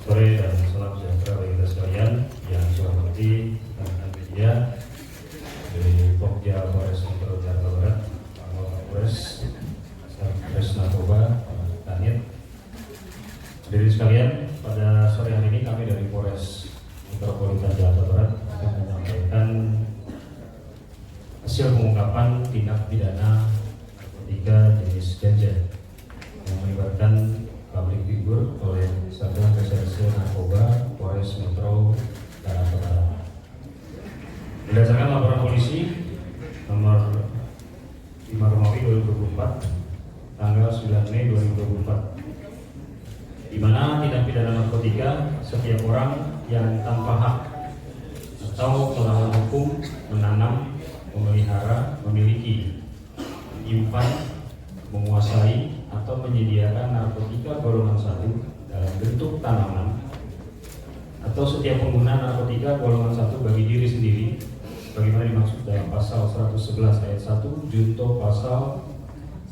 Sore dan salam sejahtera bagi kita sekalian yang saya hormati rekan media dari Pokja Polres Metro Jakarta Barat, Pak Kapolres, Satres Narkoba, Pak Danit. Hadirin sekalian, pada sore hari ini kami dari Polres Metropolitan Jakarta Barat akan menyampaikan hasil pengungkapan tindak pidana narkotika jenis ganja yang melibatkan public figure oleh Satuan Reserse Narkoba Polres Metro Jakarta Barat. Berdasarkan laporan polisi nomor 5 Romawi 2024 tanggal 9 Mei 2024, di mana tindak pidana narkotika setiap orang yang tanpa hak atau melawan hukum menanam, memelihara, memiliki, menyimpan, menguasai atau menyediakan narkotika golongan 1 dalam bentuk tanaman atau setiap pengguna narkotika golongan 1 bagi diri sendiri sebagaimana dimaksud dalam pasal 111 ayat 1 junto pasal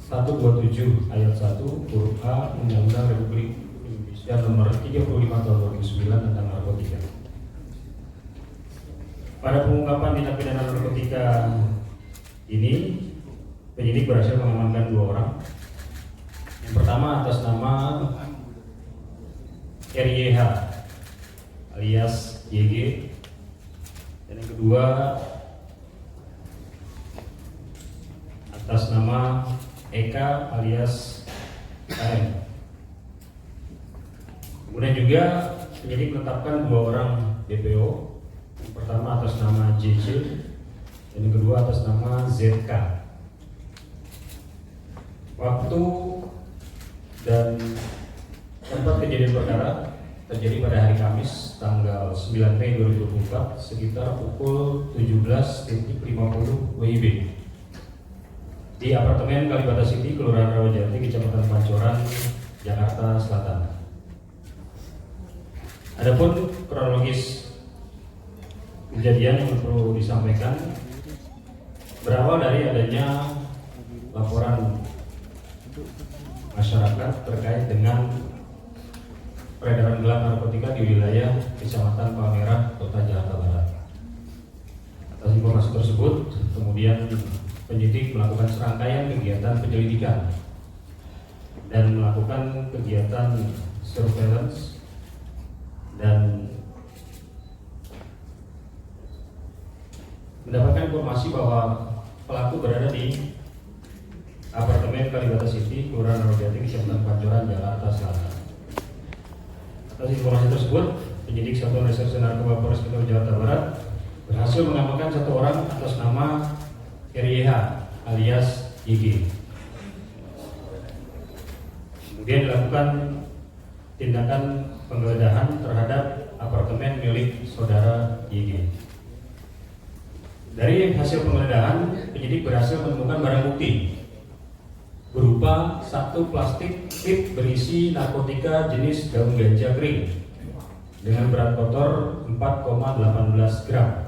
127 ayat 1 huruf A Undang-Undang Republik Indonesia nomor 35 tahun 2009 tentang narkotika. Pada pengungkapan tindak pidana narkotika ini, penyidik berhasil mengamankan 2 orang. Yang pertama atas nama RYH alias YG, dan yang kedua atas nama Eka alias KM. Kemudian juga penyidik menetapkan 2 orang DPO. Yang pertama atas nama JC dan yang kedua atas nama ZK. Waktu dan tempat kejadian perkara terjadi pada hari Kamis tanggal 9 Mei 2024 sekitar pukul 17.50 WIB di apartemen Kalibata City, Kelurahan Rawajati, Kecamatan Pancoran, Jakarta Selatan. Adapun kronologis kejadian yang perlu disampaikan berawal dari adanya laporan masyarakat terkait dengan peredaran gelap narkotika di wilayah Kecamatan Palmerah, Kota Jakarta Barat. Atas informasi tersebut, kemudian penyidik melakukan serangkaian kegiatan penyelidikan dan melakukan kegiatan surveillance dan mendapatkan informasi bahwa pelaku berada di apartemen Kalibata City, Kelurahan Rawajati, Kecamatan Pancoran, Jakarta Selatan. Atas informasi tersebut, penyidik Satuan Reserse Narkoba Polres Metro Jakarta Barat berhasil mengamankan 1 orang atas nama RYH alias YG. Kemudian dilakukan tindakan penggeledahan terhadap apartemen milik saudara YG. Dari hasil penggeledahan, penyidik berhasil menemukan barang bukti berupa 1 plastik tip berisi narkotika jenis daun ganja kering dengan berat kotor 4,18 gram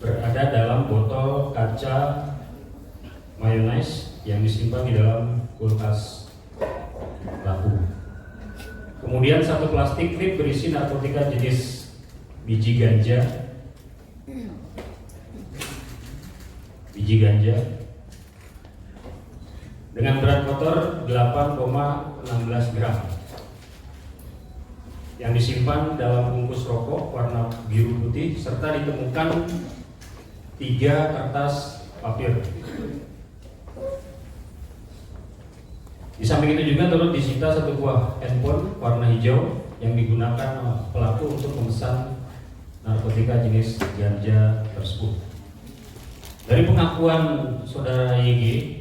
berada dalam botol kaca mayonnaise yang disimpan di dalam kulkas pelaku. Kemudian 1 plastik tip berisi narkotika jenis biji ganja dengan berat kotor 8,16 gram yang disimpan dalam bungkus rokok warna biru putih serta ditemukan 3 kertas papir. Di samping itu juga turut disita 1 buah handphone warna hijau yang digunakan pelaku untuk memesan narkotika jenis ganja tersebut. Dari pengakuan saudara YG,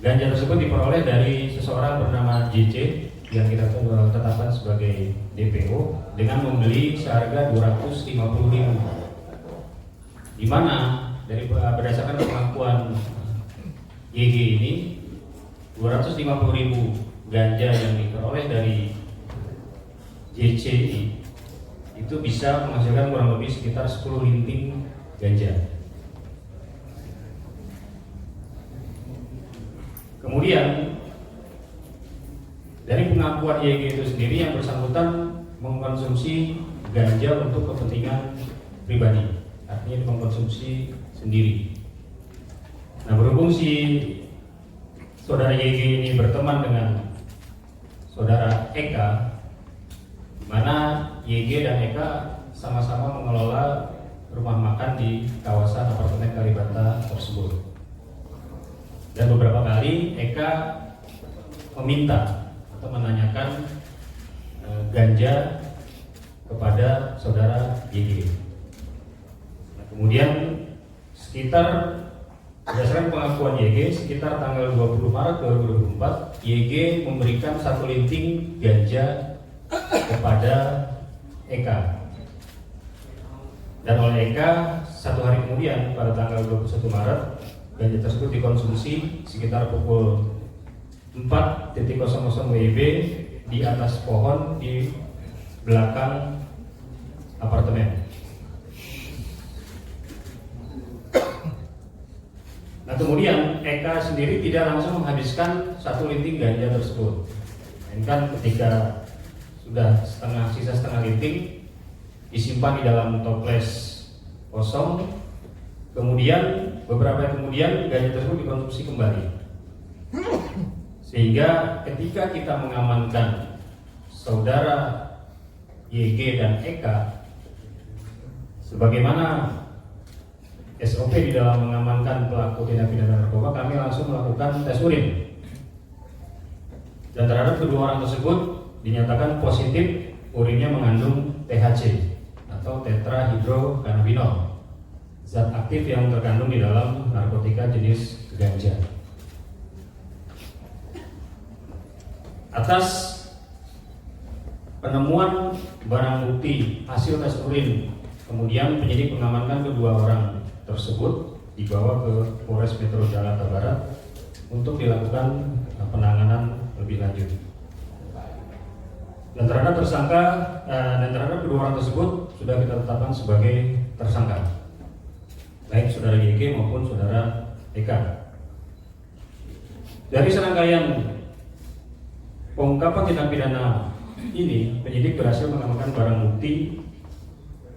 ganja tersebut diperoleh dari seseorang bernama JC yang kita tetapkan sebagai DPO dengan membeli seharga 250.000. Di mana dari berdasarkan pengakuan YG ini 250.000 ganja yang diperoleh dari JC itu bisa menghasilkan kurang lebih sekitar 10 linting ganja. Kemudian Dari pengakuan YG itu sendiri, yang bersangkutan mengkonsumsi ganja untuk kepentingan pribadi, artinya mengkonsumsi sendiri. Nah, berhubung si saudara YG ini berteman dengan saudara Eka, di mana YG dan Eka sama-sama mengelola rumah makan di kawasan apartemen Kalibata tersebut. Dan beberapa kali Eka meminta atau menanyakan ganja kepada saudara YG. Nah, kemudian sekitar berdasarkan pengakuan YG, sekitar tanggal 20 Maret 2024, YG memberikan 1 linting ganja kepada Eka. Dan oleh Eka, 1 hari kemudian pada tanggal 21 Maret, ganja tersebut dikonsumsi sekitar pukul 4.00 WIB di atas pohon di belakang apartemen. Nah, kemudian Eka sendiri tidak langsung menghabiskan 1 linting ganja tersebut, melainkan ketika sudah sisa setengah linting disimpan di dalam toples kosong. Kemudian beberapa hari kemudian ganja tersebut dikonsumsi kembali, sehingga ketika kita mengamankan saudara YG dan Eka, sebagaimana SOP di dalam mengamankan pelaku tindak pidana narkoba, kami langsung melakukan tes urin. Dan terhadap kedua orang tersebut dinyatakan positif urinnya mengandung THC atau tetrahydrocannabinol, zat aktif yang terkandung di dalam narkotika jenis ganja. Atas penemuan barang bukti hasil tes urin, kemudian penyidik mengamankan kedua orang tersebut dibawa ke Polres Metro Jakarta Barat untuk dilakukan penanganan lebih lanjut. Dan terhadap kedua orang tersebut sudah kita tetapkan sebagai tersangka, baik saudara YG maupun saudara Eka. Dari serangkaian pengungkapan tindak pidana ini, penyidik berhasil mengamankan barang bukti.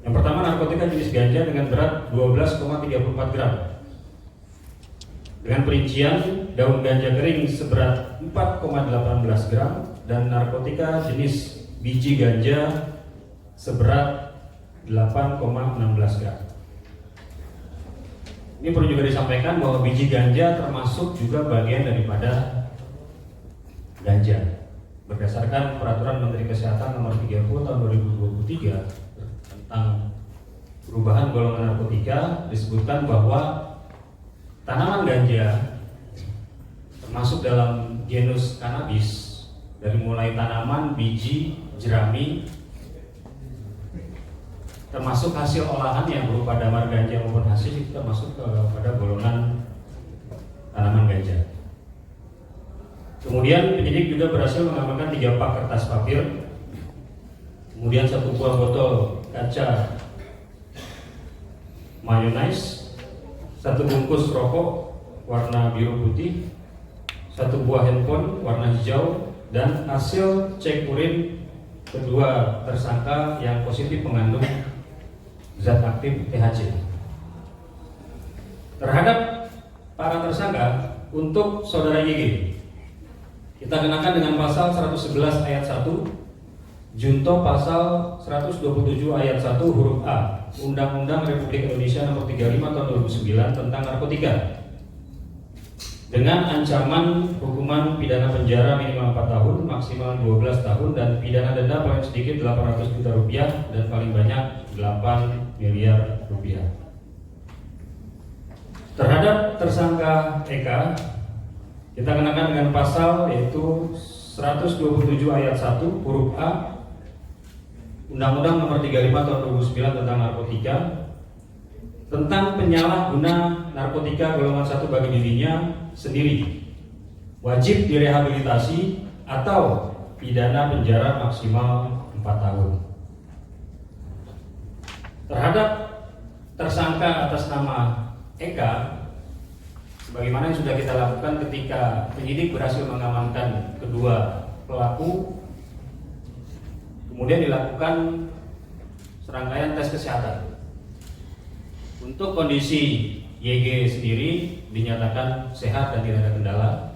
Yang pertama, narkotika jenis ganja dengan berat 12,34 gram dengan perincian daun ganja kering seberat 4,18 gram dan narkotika jenis biji ganja seberat 8,16 gram. Ini perlu juga disampaikan bahwa biji ganja termasuk juga bagian daripada ganja. Berdasarkan Peraturan Menteri Kesehatan Nomor 30 Tahun 2023 tentang perubahan golongan narkotika, disebutkan bahwa tanaman ganja termasuk dalam genus cannabis, dari mulai tanaman, biji, jerami, termasuk hasil olahan yang berupa damar ganja maupun hasil, itu termasuk pada golongan tanaman ganja. Kemudian penyidik juga berhasil mengamankan 3 pak kertas papir, kemudian 1 buah botol kaca mayonnaise, 1 bungkus rokok warna biru putih, 1 buah handphone warna hijau, dan hasil cek urin kedua tersangka yang positif mengandung zat aktif THC. Terhadap para tersangka, untuk saudara YG kita kenakan dengan pasal 111 ayat 1 junto pasal 127 ayat 1 huruf A Undang-Undang Republik Indonesia Nomor 35 Tahun 2009 tentang narkotika, dengan ancaman hukuman pidana penjara minimal 4 tahun, maksimal 12 tahun, dan pidana denda paling sedikit 800 juta rupiah dan paling banyak 8 miliar rupiah. Terhadap tersangka Eka, kita kenakan dengan pasal yaitu 127 ayat 1 huruf A Undang-Undang Nomor 35 Tahun 2009 tentang narkotika, tentang penyalahguna narkotika golongan 1 bagi dirinya sendiri, wajib direhabilitasi atau pidana penjara maksimal 4 tahun. Terhadap tersangka atas nama Eka, sebagaimana yang sudah kita lakukan ketika penyidik berhasil mengamankan kedua pelaku, kemudian dilakukan serangkaian tes kesehatan. Untuk kondisi YG sendiri dinyatakan sehat dan tidak ada kendala.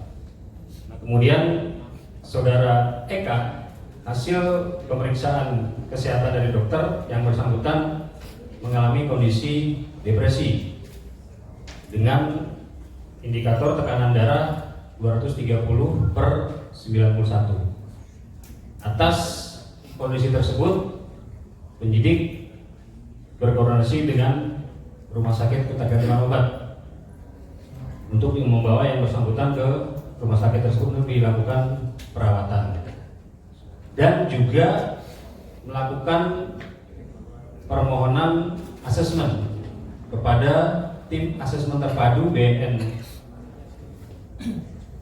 Nah, kemudian saudara Eka, hasil pemeriksaan kesehatan dari dokter yang bersangkutan mengalami kondisi depresi dengan indikator tekanan darah 230/91. Atas kondisi tersebut, penyidik berkoordinasi dengan Rumah Sakit Ketergantungan Obat untuk membawa yang bersangkutan ke rumah sakit tersebut untuk dilakukan perawatan dan juga melakukan permohonan asesmen kepada tim asesmen terpadu BNN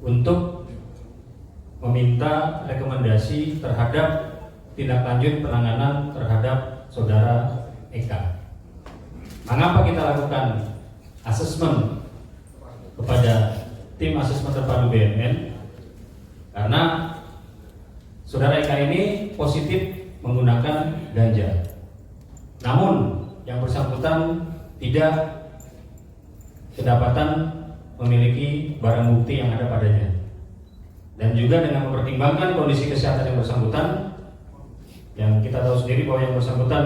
untuk meminta rekomendasi terhadap tindak lanjut penanganan terhadap saudara Eka. Mengapa kita lakukan asesmen kepada tim asesmen terpadu BNN? Karena saudara Eka ini positif menggunakan ganja. Namun yang bersangkutan tidak kedapatan memiliki barang bukti yang ada padanya. Dan juga dengan mempertimbangkan kondisi kesehatan yang bersangkutan, yang kita tahu sendiri bahwa yang bersangkutan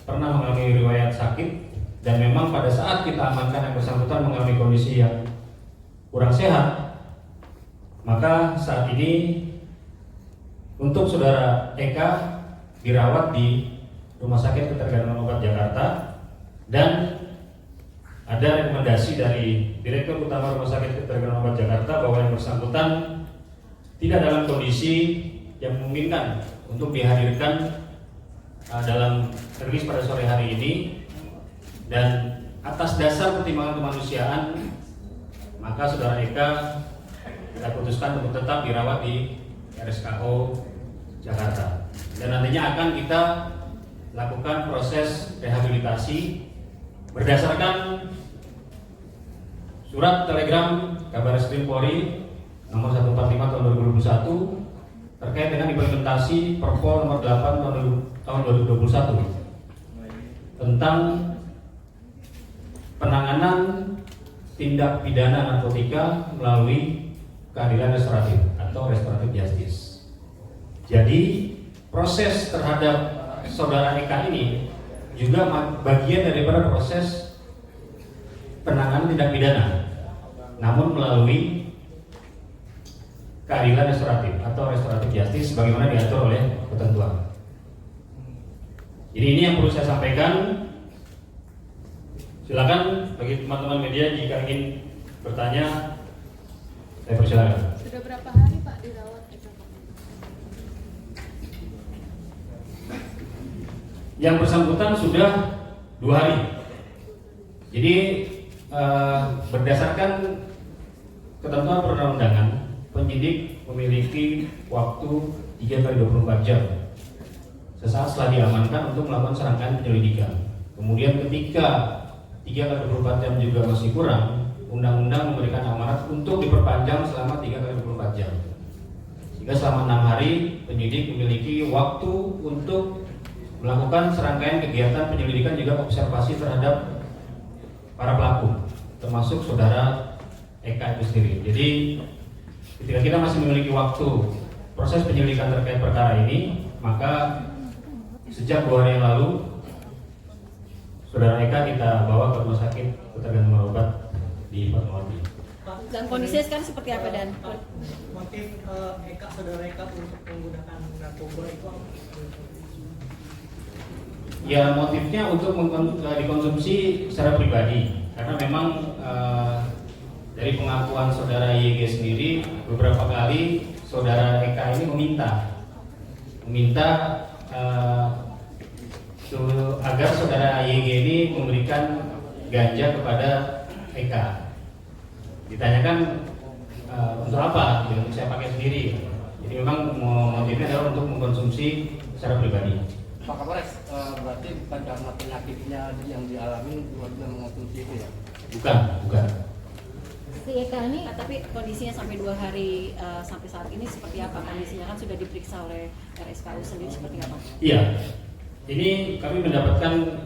pernah mengalami riwayat sakit, dan memang pada saat kita amankan yang bersangkutan mengalami kondisi yang kurang sehat, maka saat ini untuk saudara Eka dirawat di Rumah Sakit Ketergantungan Obat Jakarta, dan ada rekomendasi dari Direktur Utama Rumah Sakit Ketergantungan Obat Jakarta bahwa yang bersangkutan tidak dalam kondisi yang memungkinkan untuk dihadirkan dalam rilis pada sore hari ini. Dan atas dasar pertimbangan kemanusiaan, maka saudara Eka kita putuskan untuk tetap dirawat di RSKO Jakarta. Dan nantinya akan kita lakukan proses rehabilitasi berdasarkan surat telegram Kabarreskrim Polri nomor 145 tahun 2021 terkait dengan implementasi Perpol nomor 8 tahun 2021 tentang penanganan tindak pidana narkotika melalui keadilan restoratif atau restoratif justice. Jadi proses terhadap saudara Eka ini juga bagian daripada proses penanganan tindak pidana, namun melalui keadilan restoratif atau restoratif justice sebagaimana diatur oleh ketentuan. Jadi ini yang perlu saya sampaikan. Silakan bagi teman-teman media jika ingin bertanya, saya persilakan. Sudah berapa hari Pak dirawat? Yang bersangkutan sudah 2 hari. Jadi berdasarkan ketentuan perundang-undangan, penyidik memiliki waktu 3x24 jam sesaat setelah diamankan untuk melakukan serangkaian penyelidikan. Kemudian ketika 3x24 jam juga masih kurang, undang-undang memberikan amanat untuk diperpanjang selama 3x24 jam. Sehingga selama 6 hari penyidik memiliki waktu untuk melakukan serangkaian kegiatan penyelidikan juga observasi terhadap para pelaku, termasuk saudara Eka itu sendiri. Jadi ketika kita masih memiliki waktu proses penyelidikan terkait perkara ini, maka sejak 2 hari yang lalu saudara Eka kita bawa ke Rumah Sakit Ketergantungan Obat di Fatmawati. Dan kondisinya sekarang seperti apa, Dan? Motif Eka, saudara Eka untuk menggunakan narkoba itu apa? Ya, motifnya untuk dikonsumsi secara pribadi, karena memang dari pengakuan saudara YG sendiri beberapa kali saudara Eka ini meminta agar saudara YG ini memberikan ganja kepada Eka. Ditanyakan untuk apa? Untuk saya pakai sendiri. Jadi memang motifnya adalah untuk mengkonsumsi secara pribadi. Pak Kapolres, berarti bukan karena penyakitnya yang dialami buat mengonsumsi itu ya? Bukan. si Eka ini. Nah, tapi kondisinya sampai 2 hari sampai saat ini seperti apa kondisinya, kan sudah diperiksa oleh RSKU sendiri seperti apa? Iya, ini kami mendapatkan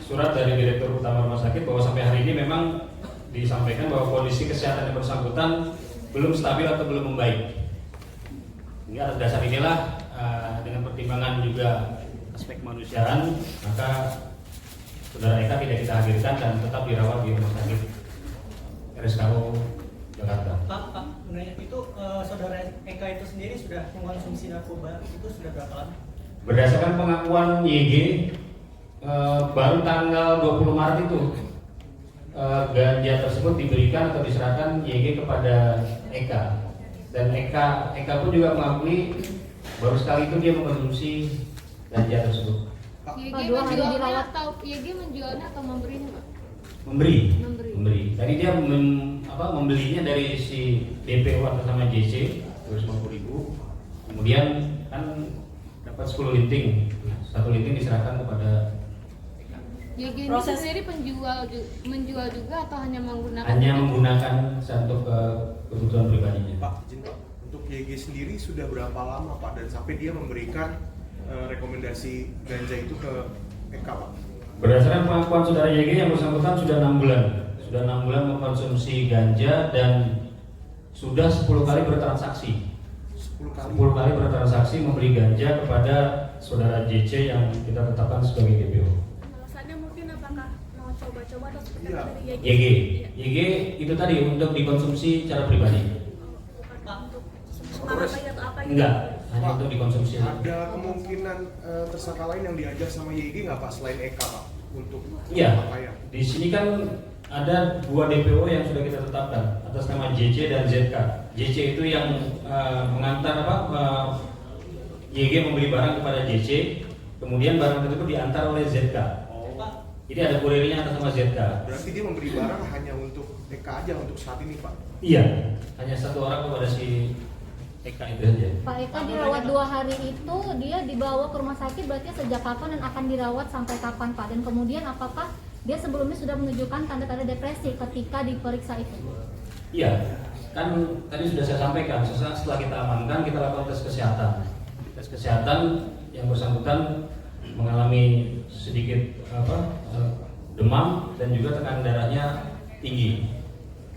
surat dari Direktur Utama Rumah Sakit bahwa sampai hari ini memang disampaikan bahwa kondisi kesehatan yang bersangkutan belum stabil atau belum membaik. Hingga atas dasar inilah dengan pertimbangan juga aspek kemanusiaan, maka saudara Eka tidak kita hadirkan dan tetap dirawat di Rumah Sakit RSKU Jakarta. Pak, menanya itu saudara Eka itu sendiri sudah mengkonsumsi narkoba itu sudah berapa lama? Berdasarkan pengakuan YG, baru tanggal 20 Maret itu ganja tersebut diberikan atau diserahkan YG kepada Eka. Dan Eka pun juga mengakui baru sekali itu dia mengkonsumsi ganja tersebut. YG menjualnya atau memberinya, Pak? Memberi. Tadi dia membelinya dari si DPO atas nama JC 250.000. Kemudian kan dapat 10 linting. 1 linting diserahkan kepada YG ini Proses sendiri menjual juga atau hanya menggunakan? hanya menggunakan untuk kebutuhan pribadinya. Pak, izin Pak, untuk YG sendiri sudah berapa lama Pak dan sampai dia memberikan rekomendasi ganja itu ke Eka Pak? Berdasarkan pengakuan saudara YG yang bersangkutan sudah 6 bulan. Sudah 6 bulan mengkonsumsi ganja dan sudah 10 kali bertransaksi. 10 kali bertransaksi membeli ganja kepada saudara JC yang kita tetapkan sebagai DPO. Alasannya mungkin apakah mau coba-coba atau seperti Iya. apa dari YG. YG itu tadi untuk dikonsumsi secara pribadi. Bukan untuk semangat bayi atau apa gitu? Enggak, hanya Pak, untuk dikonsumsi. Ada kemungkinan tersangka lain yang diajar sama YG nggak Pak selain Eka Pak untuk Iya. pakaian? Di sini kan ada 2 DPO yang sudah kita tetapkan atas nama JC dan ZK. JC itu yang mengantar YG membeli barang kepada JC, kemudian barang tersebut diantar oleh ZK. Jadi ada kurirnya atas nama ZK. Berarti dia memberi barang hanya untuk Eka aja untuk saat ini Pak? Iya, hanya 1 orang kepada si Eka itu saja. Pak Eka dirawat 2 hari itu, dia dibawa ke rumah sakit berarti sejak kapan dan akan dirawat sampai kapan Pak? Dan kemudian apakah dia sebelumnya sudah menunjukkan tanda-tanda depresi ketika diperiksa itu? Iya, kan tadi sudah saya sampaikan, setelah kita amankan kita lakukan tes kesehatan. Tes kesehatan yang bersangkutan mengalami sedikit demam dan juga tekanan darahnya tinggi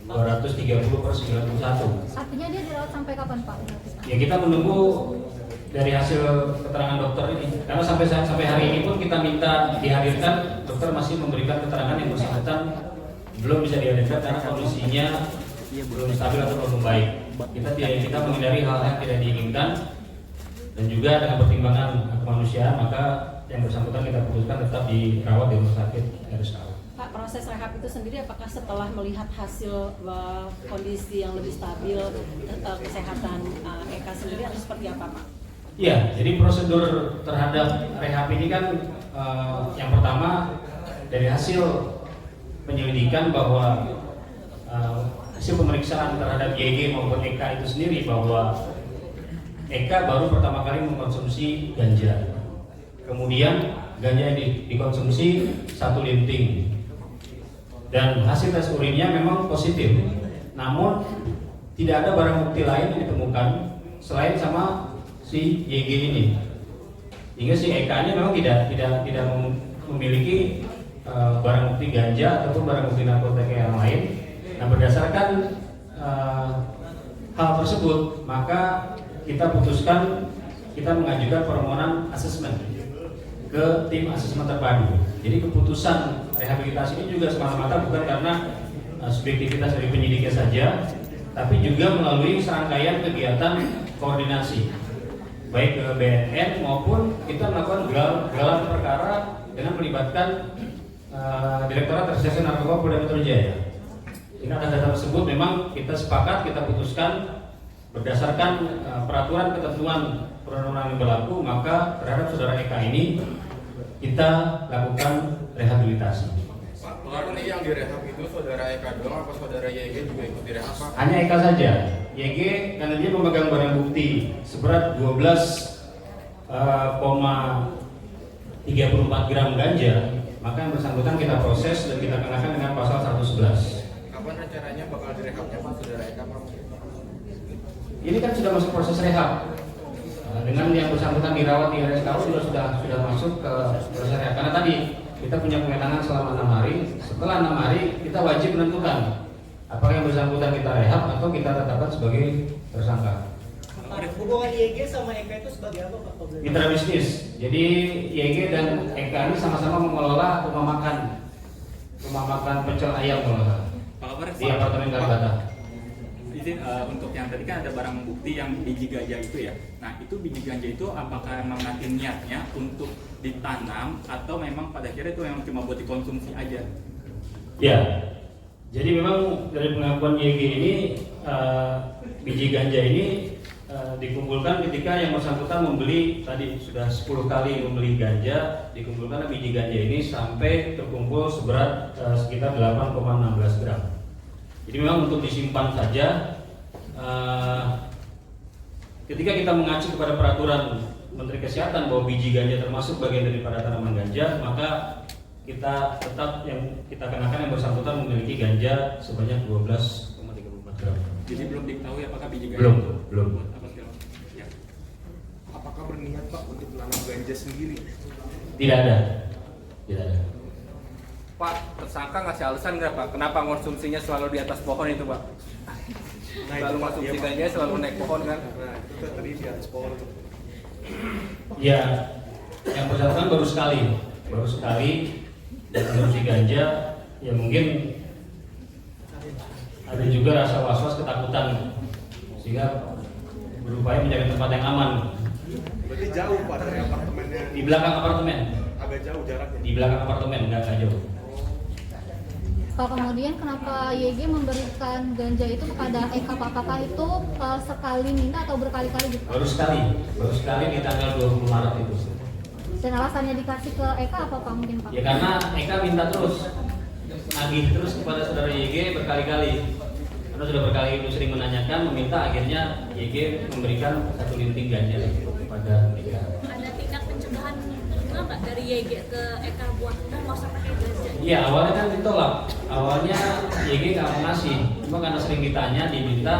230/91. Artinya dia dirawat sampai kapan Pak? Ya kita menunggu dari hasil keterangan dokter ini, karena sampai hari ini pun kita minta dihadirkan, dokter masih memberikan keterangan yang bersangkutan belum bisa dihadirkan karena kondisinya belum stabil atau belum baik. Kita menghindari hal yang tidak diinginkan dan juga dengan pertimbangan kemanusiaan, maka yang bersangkutan kita putuskan tetap dirawat di rumah sakit RSKU. Pak, proses rehab itu sendiri apakah setelah melihat hasil kondisi yang lebih stabil kesehatan Eka sendiri atau seperti apa Pak? Iya, jadi prosedur terhadap rehab ini kan yang pertama dari hasil penyelidikan bahwa hasil pemeriksaan terhadap YG maupun Eka itu sendiri bahwa Eka baru pertama kali mengkonsumsi ganja. Kemudian ganja yang dikonsumsi 1 linting. Dan hasil tes urinnya memang positif. Namun tidak ada barang bukti lain yang ditemukan selain sama si YG ini. Hingga si Eka ini memang tidak memiliki barang bukti ganja ataupun barang bukti narkotika yang lain. Nah, berdasarkan hal tersebut, maka kita putuskan kita mengajukan permohonan asesmen ke tim asesmen terpadu. Jadi keputusan rehabilitasi ini juga semata-mata bukan karena subjektivitas dari penyidiknya saja, tapi juga melalui serangkaian kegiatan koordinasi, baik ke BNN maupun kita melakukan gelar perkara dengan melibatkan Direktorat Reserse Narkoba Polda Metro Jaya. Sehingga atas data tersebut memang kita sepakat, kita putuskan berdasarkan peraturan ketentuan perundang-undangan yang berlaku, maka terhadap saudara Eka ini kita lakukan rehabilitasi. Pak, ini yang direhab itu saudara Eka doang apa saudara YG juga ikut direhab Pak? Hanya Eka saja. YG karena dia memegang barang bukti seberat 12,34 gram ganja, maka yang bersangkutan kita proses dan kita kenakan dengan pasal 111. Kapan rencananya bakal direhabnya Pak? ini kan sudah masuk proses rehab. Dengan yang bersangkutan dirawat di RSKU sudah masuk ke proses rehab. Karena tadi kita punya kewenangan selama 6 hari. Setelah 6 hari kita wajib menentukan apakah yang bersangkutan kita rehab atau kita tetapkan sebagai tersangka. Hubungan YG sama Eka itu sebagai apa Pak? Mitra bisnis. Jadi YG dan Eka ini sama-sama mengelola rumah makan pecel ayam kalau nggak salah, Pak Kabar, di apartemen Kalibata. izin untuk yang tadi kan ada barang bukti yang biji ganja itu ya. Nah itu biji ganja itu apakah memang nanti niatnya untuk ditanam atau memang pada akhirnya itu memang cuma buat dikonsumsi aja? Ya, jadi memang dari pengakuan YG ini biji ganja ini dikumpulkan ketika yang bersangkutan membeli, tadi sudah 10 kali membeli ganja, dikumpulkan biji ganja ini sampai terkumpul seberat sekitar 8,16 gram. Jadi memang untuk disimpan saja. Ketika kita mengacu kepada peraturan Menteri Kesehatan bahwa biji ganja termasuk bagian daripada tanaman ganja, maka kita tetap yang kita kenakan yang bersangkutan memiliki ganja sebanyak 12,34 gram. Jadi belum diketahui apakah biji ganja Belum. apa segala macam. Ya. Apakah berniat Pak untuk menanam ganja sendiri? Tidak ada. Pak, tersangka ngasih alasan nggak Pak? Kenapa konsumsinya selalu di atas pohon itu Pak? Nah, Selalu itu, Pak, konsumsi iya, Pak. ganja selalu naik pohon kan? Nah, itu tadi di atas pohon. Ya, yang bersangkutan baru sekali konsumsi ganja. Ya mungkin ada juga rasa was-was, ketakutan, sehingga berupaya mencari tempat yang aman. Berarti jauh Pak dari apartemennya? Di belakang apartemen. Agak jauh jaraknya? Di belakang apartemen, nggak jauh. Pak, kemudian kenapa YG memberikan ganja itu kepada Eka? Pak, apakah itu sekali minta atau berkali-kali gitu? Baru sekali di tanggal 20 Maret itu. Dan alasannya dikasih ke Eka apa Pak mungkin Pak? Ya karena Eka minta terus, nagih terus kepada saudara YG berkali-kali. Karena sudah berkali-kali sering menanyakan, meminta, akhirnya YG memberikan 1 linting ganja kepada Eka. Ada tindak pencegahan juga nggak dari YG ke Eka buat nggak usah pakai ganja? Iya, awalnya kan ditolak. Awalnya YG nggak mau ngasih, cuma karena sering ditanya, diminta,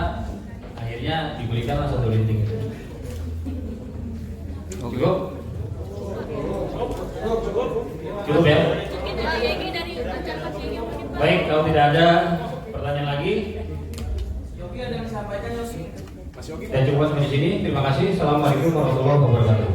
akhirnya diberikanlah 1 linting itu. Cukup? Cukup ya? Mungkin dari YG dari ucapan YG mungkin Pak. Baik, kalau tidak ada pertanyaan lagi, Mas Yogi? saya cukup sampai di sini. Terima kasih. Assalamualaikum warahmatullahi wabarakatuh.